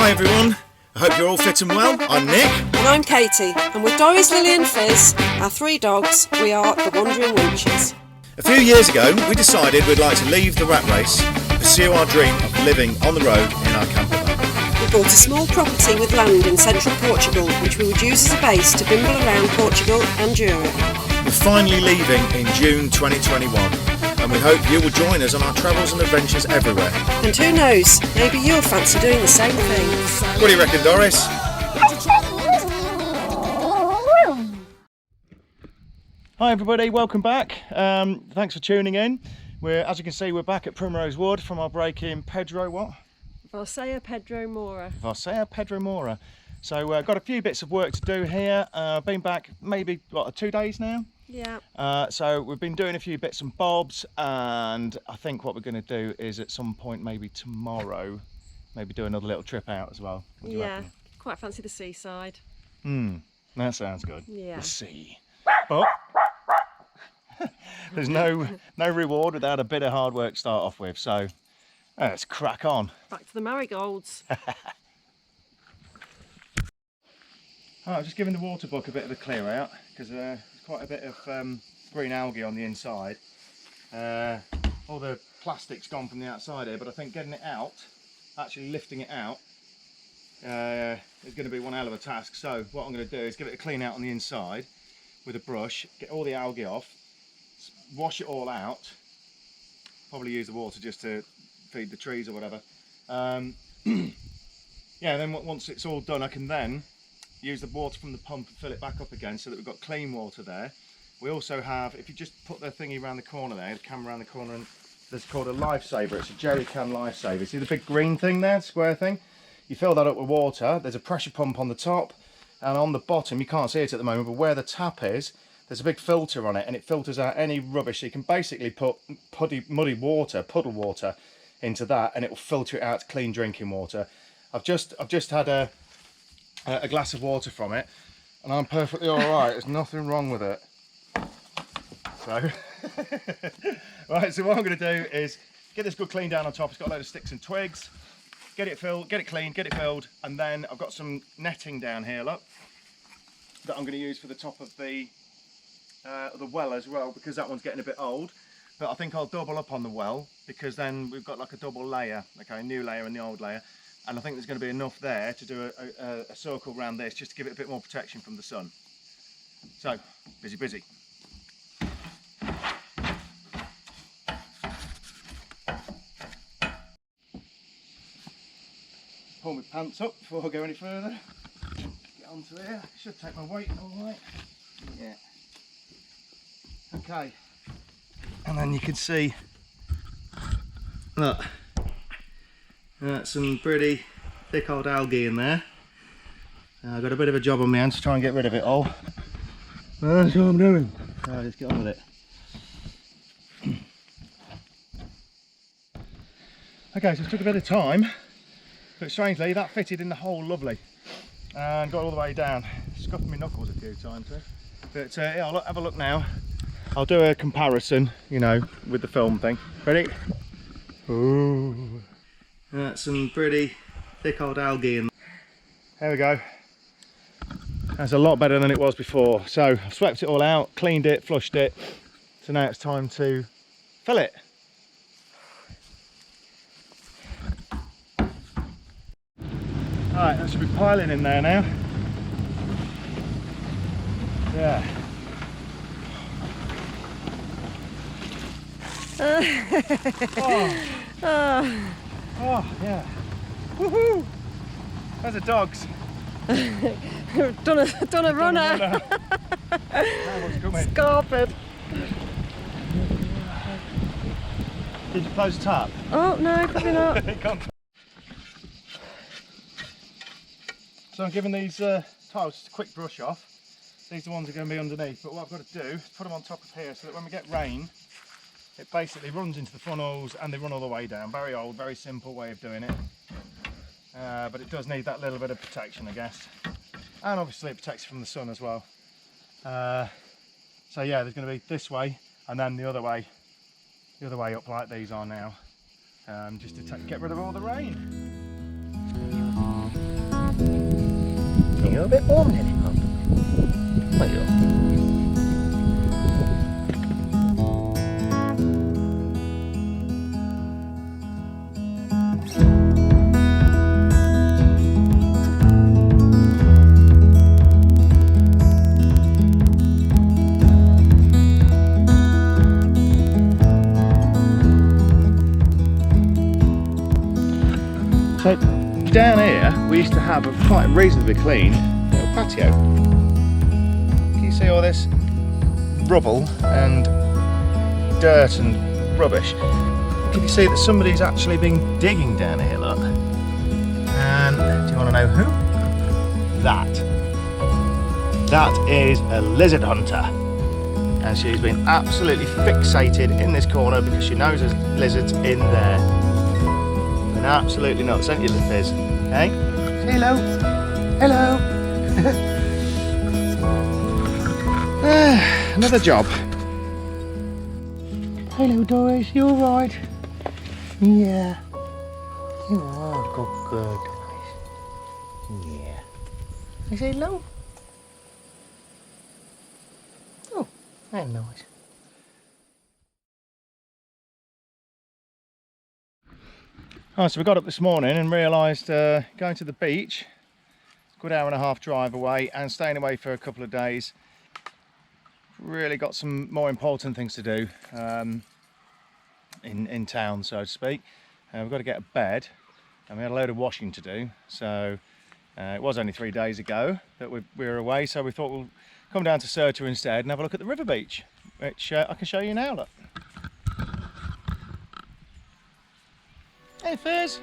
Hi everyone, I hope you're all fit and well. I'm Nick. And I'm Katie, and with Doris, Lily and Fizz, our 3 dogs, we are the Wandering Winches. A few years ago we decided we'd like to leave the rat race and pursue our dream of living on the road in our camper van. We bought a small property with land in central Portugal, which we would use as a base to bimble around Portugal and Europe. We're finally leaving in June 2021 and we hope you will join us on our travels and adventures everywhere. And who knows, maybe you'll fancy doing the same thing. What do you reckon, Doris? Hi everybody, welcome back. Thanks for tuning in. As you can see, we're back at Primrose Wood from our break in Pedro Mora. So got a few bits of work to do here. Been back maybe 2 days now. Yeah. So we've been doing a few bits and bobs, and I think what we're going to do is at some point, maybe tomorrow, maybe do another little trip out as well. What do you reckon? Quite fancy the seaside. That sounds good. Yeah. The sea. But there's no reward without a bit of hard work to start off with, so let's crack on. Back to the marigolds. I'm just giving the water buck a bit of a clear out because there's quite a bit of green algae on the inside. All the plastic's gone from the outside here, but I think getting it out, actually lifting it out, is going to be one hell of a task. So what I'm going to do is give it a clean out on the inside with a brush, get all the algae off, wash it all out, probably use the water just to feed the trees or whatever. Yeah, then once it's all done, I can then use the water from the pump and fill it back up again so that we've got clean water there. We also have, if you just put the thingy around the corner there, the camera around the corner, and there's called a lifesaver. It's a jerry can lifesaver. See the big green thing there, square thing? You fill that up with water. There's a pressure pump on the top, and on the bottom, you can't see it at the moment, but where the tap is, there's a big filter on it, and it filters out any rubbish. So you can basically put muddy water, puddle water, into that, and it will filter it out to clean drinking water. I've just had a glass of water from it, and I'm perfectly all right. There's nothing wrong with it. So, right. So what I'm going to do is get this good clean down on top. It's got a load of sticks and twigs. Get it filled, get it clean, get it filled, and then I've got some netting down here, look, that I'm going to use for the top of the well as well, because that one's getting a bit old. But I think I'll double up on the well, because then we've got like a double layer, okay, a new layer and the old layer. And I think there's going to be enough there to do a circle around this, just to give it a bit more protection from the sun. So, busy. Pull my pants up before I go any further. Get onto here. Should take my weight all right. Yeah. Okay. And then you can see, look. That's some pretty thick old algae in there. I've got a bit of a job on my hands to try and get rid of it all. That's what I'm doing. Right, let's get on with it. Okay, so it took a bit of time, but strangely that fitted in the hole lovely and got all the way down. Scuffed my knuckles a few times too. But yeah, I'll have a look now. I'll do a comparison, you know, with the film thing. Ready? Ooh. That's some pretty thick old algae in there. There we go. That's a lot better than it was before. So I've swept it all out, cleaned it, flushed it. So now it's time to fill it. Alright, that should be piling in there now. Yeah. Oh yeah. Woohoo! There's the dogs. done a runner. Scarpered. Did you close the tap? Oh no, probably not. So I'm giving these tiles just a quick brush off. These are the ones that are going to be underneath, but what I've got to do is put them on top of here so that when we get rain, it basically runs into the funnels and they run all the way down. Very old, very simple way of doing it. But it does need that little bit of protection, I guess. And obviously it protects you from the sun as well. So yeah, there's going to be this way and then the other way up like these are now. Just to get rid of all the rain. You're a bit warm, Lily Pop. There you are. So down here we used to have a quite reasonably clean little patio. Can you see all this rubble and dirt and rubbish? Can you see that somebody's actually been digging down here, look? And do you want to know who? That is a lizard hunter. And she's been absolutely fixated in this corner because she knows there's lizards in there. Been absolutely nuts, ain't you, little Fizz? Hey? Say hello. Hello. Another job. Hello, Doris. You all right? Yeah. You are good. Nice. Yeah. I say hello. Oh, that's nice. Oh, so we got up this morning and realised going to the beach, a good hour and a half drive away, and staying away for a couple of days, really got some more important things to do in town, so to speak. We've got to get a bed, and we had a load of washing to do, so it was only 3 days ago that we were away, so we thought we'll come down to Serta instead and have a look at the river beach, which I can show you now, look. Hey, Fizz.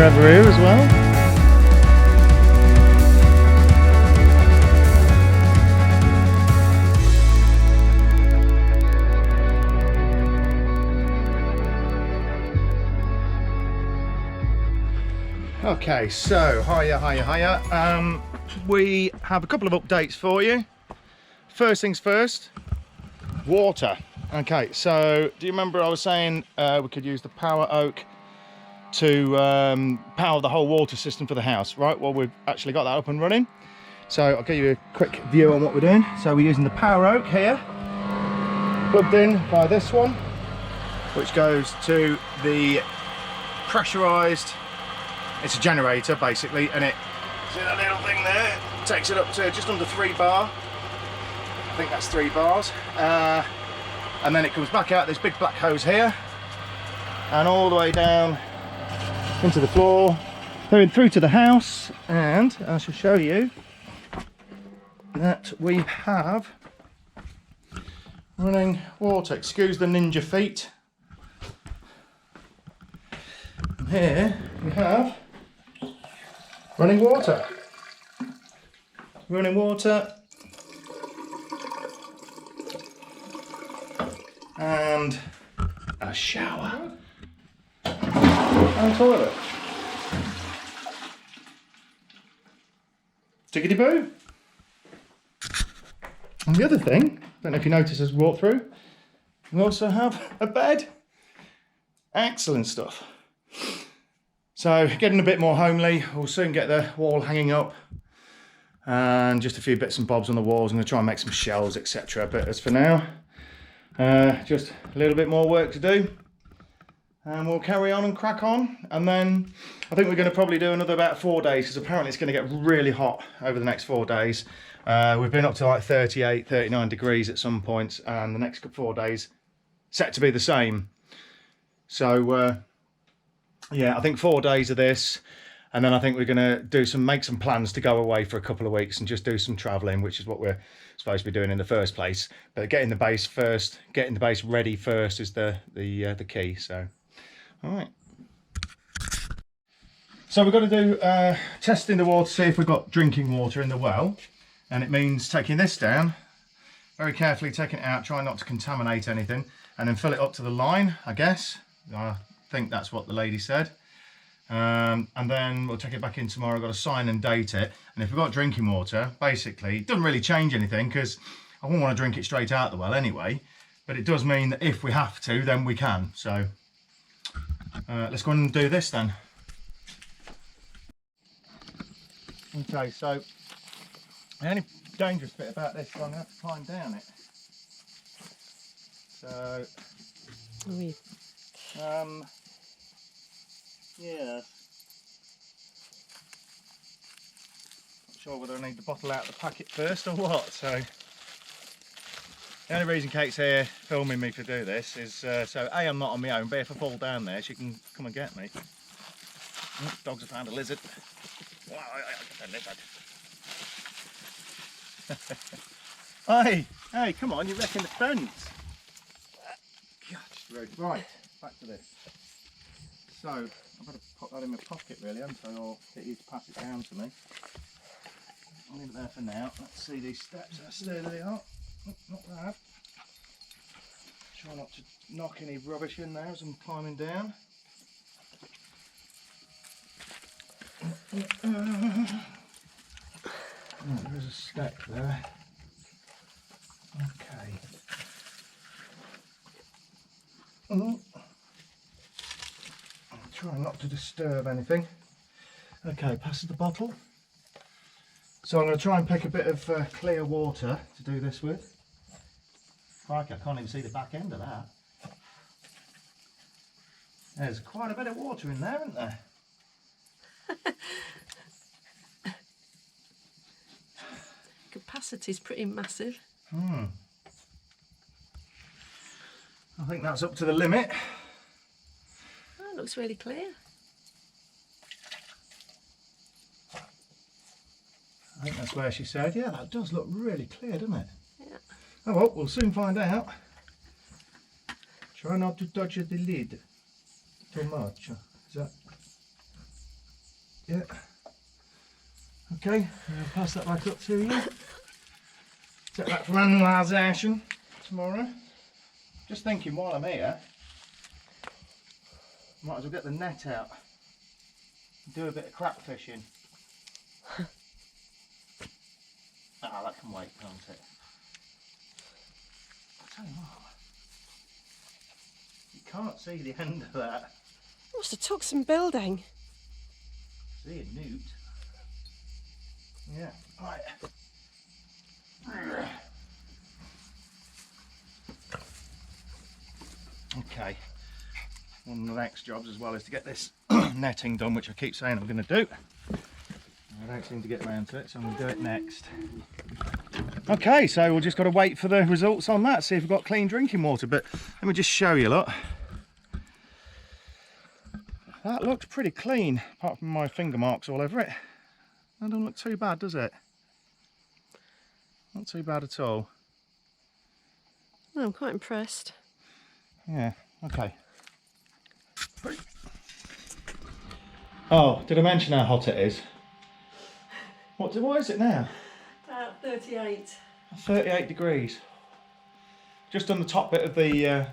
over here as well. Okay, so hiya. We have a couple of updates for you. First things first, water. Okay, so do you remember I was saying we could use the power oak to power the whole water system for the house, right? Well, we've actually got that up and running. So I'll give you a quick view on what we're doing. So we're using the power oak here, plugged in by this one, which goes to the pressurized, it's a generator basically, and it, see that little thing there, takes it up to just under 3 bar. I think that's 3 bars. And then it comes back out this big black hose here, and all the way down into the floor, going through to the house. And I shall show you that we have running water. Excuse the ninja feet. And here we have running water. Running water. And a shower. And a toilet. Tickety boo. And the other thing, I don't know if you noticed as we walk through, we also have a bed. Excellent stuff. So getting a bit more homely, we'll soon get the wall hanging up and just a few bits and bobs on the walls. I'm going to try and make some shelves, etc. But as for now, just a little bit more work to do, and we'll carry on and crack on. And then I think we're going to probably do another about 4 days, because apparently it's going to get really hot over the next 4 days. We've been up to like 38, 39 degrees at some points, and the next 4 days set to be the same. So yeah, I think 4 days of this, and then I think we're going to make some plans to go away for a couple of weeks and just do some travelling, which is what we're supposed to be doing in the first place. But getting the base first, getting the base ready first is the key. So, all right. So we've got to do testing the water to see if we've got drinking water in the well, and it means taking this down, very carefully taking it out, trying not to contaminate anything, and then fill it up to the line, I guess. I think that's what the lady said. And then we'll take it back in tomorrow. I've got to sign and date it, and if we've got drinking water, basically it doesn't really change anything, because I wouldn't want to drink it straight out of the well anyway, but it does mean that if we have to, then we can. So let's go and do this then. Okay, so the only dangerous bit about this is I'm going to have to climb down it. So yeah, not sure whether I need the bottle out of the packet first or what. So the only reason Kate's here filming me to do this is so A, I'm not on my own, but if I fall down there she can come and get me. Oh, dogs have found a lizard. A lizard. Hey, come on, you're wrecking the fence. Right, back to this. So I've got to put that in my pocket really, haven't I, or get you to pass it down to me. I'll leave it there for now. Let's see these steps, how sturdy they are. Oh, not bad. Try not to knock any rubbish in there as I'm climbing down. Oh, there's a step there. Okay. I'm trying not to disturb anything. Okay, passes the bottle. So I'm going to try and pick a bit of clear water to do this with. Crikey, I can't even see the back end of that. There's quite a bit of water in there, isn't there? Capacity's pretty massive. I think that's up to the limit. Oh, it looks really clear. I think that's where she said, yeah, that does look really clear, doesn't it? Yeah. Oh well, we'll soon find out. Try not to touch the lid too much. Is that? Yeah. Okay, I'll pass that back up to you. Take that for analysation tomorrow. Just thinking while I'm here, might as well get the net out and do a bit of crap fishing. Ah, that can wait, can't it? I'll tell you what, you can't see the end of that. Must have took some building. See a newt? Yeah, right. Okay, one of the next jobs as well is to get this netting done, which I keep saying I'm going to do. I don't seem to get around to it, so I'm going to do it next. Okay, so we've just got to wait for the results on that, see if we've got clean drinking water. But let me just show you, look. That looks pretty clean, apart from my finger marks all over it. That doesn't look too bad, does it? Not too bad at all. Oh, I'm quite impressed. Yeah, okay. Oh, did I mention how hot it is? What is it now? About 38. 38 degrees. Just on the top bit of the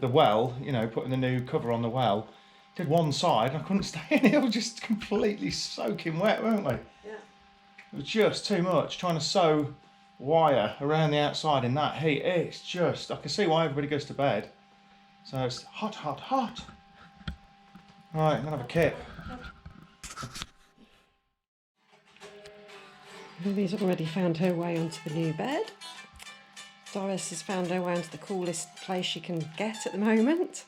well, you know, putting the new cover on the well. Did one side, I couldn't stay in it. I was just completely soaking wet, weren't we? Yeah. It was just too much trying to sew wire around the outside in that heat. It's just, I can see why everybody goes to bed. So it's hot, hot, hot. Right, I'm gonna have a kip. Lily's already found her way onto the new bed. Doris has found her way onto the coolest place she can get at the moment.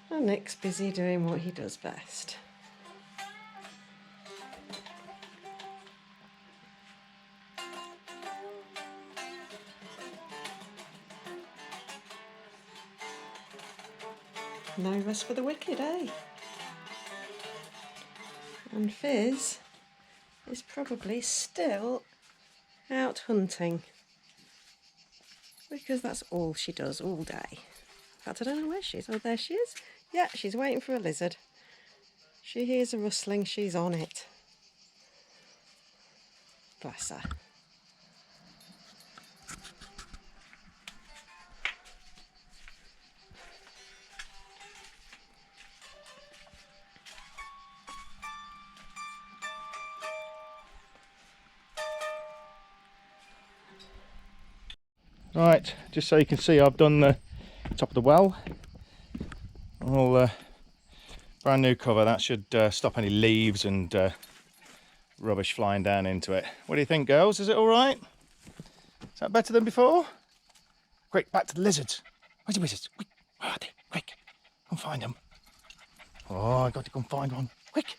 And Nick's busy doing what he does best. No rest for the wicked, eh? And Fizz is probably still out hunting, because that's all she does all day. In fact, I don't know where she is. Oh, there she is. Yeah, she's waiting for a lizard. She hears a rustling, she's on it. Bless her. Right, just so you can see, I've done the top of the well. All brand new cover. That should stop any leaves and rubbish flying down into it. What do you think, girls? Is it all right? Is that better than before? Quick, back to the lizards. Where's the wizards? Quick, where are they? Quick, go and find them. Oh, I got to go and find one. Quick.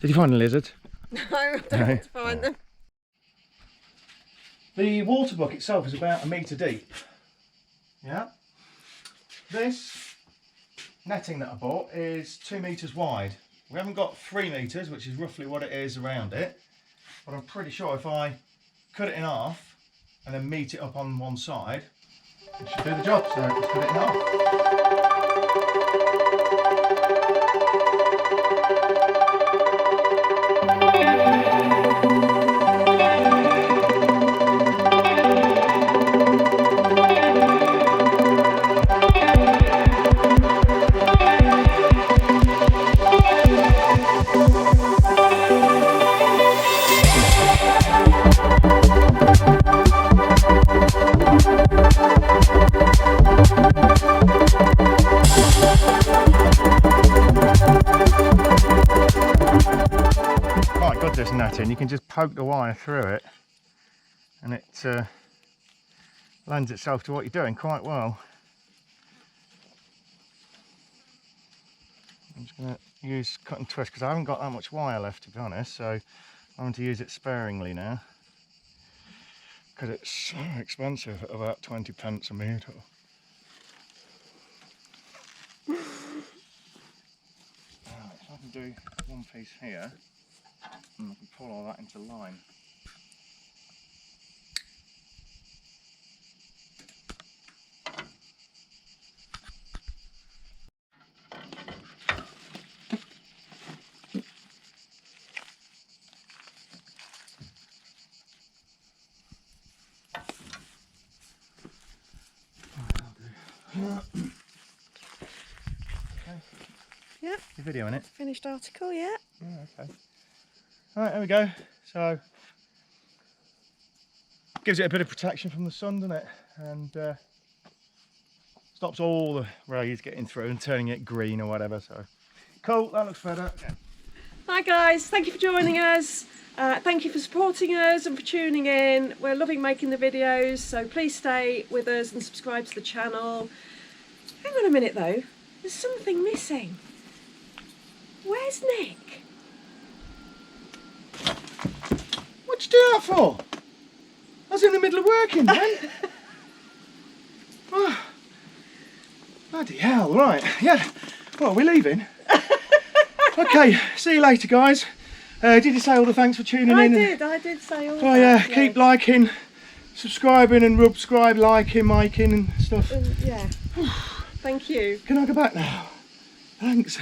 Did you find a lizard? No, I don't want to find them. The water bucket itself is about 1 metre deep. Yeah. This netting that I bought is 2 metres wide. We haven't got 3 metres, which is roughly what it is around it. But I'm pretty sure if I cut it in half and then meet it up on one side, it should do the job. So let's cut it in half. Quite good, this netting. You can just poke the wire through it and it lends itself to what you're doing quite well. I'm just going to use cut and twist because I haven't got that much wire left, to be honest, so I'm going to use it sparingly now because it's so expensive at about 20 pence a metre. Right, so I can do one piece here and I can pull all that into line. Yeah. You're videoing it? Finished article, yeah. Oh, okay. Alright, there we go. So, gives it a bit of protection from the sun, doesn't it? And stops all the rays getting through and turning it green or whatever. So, cool, that looks better. Okay. Hi guys, thank you for joining us. Thank you for supporting us and for tuning in. We're loving making the videos, so please stay with us and subscribe to the channel. Hang on a minute though, there's something missing. Where's Nick? What'd you do that for? I was in the middle of working then. Oh, bloody hell, right. Yeah, well, we're leaving. Okay, see you later, guys. Did you say all the thanks for tuning in? I did say all Oh that. yeah, yes. keep liking, subscribing and subscribe, liking, making and stuff. Yeah, thank you. Can I go back now? Thanks.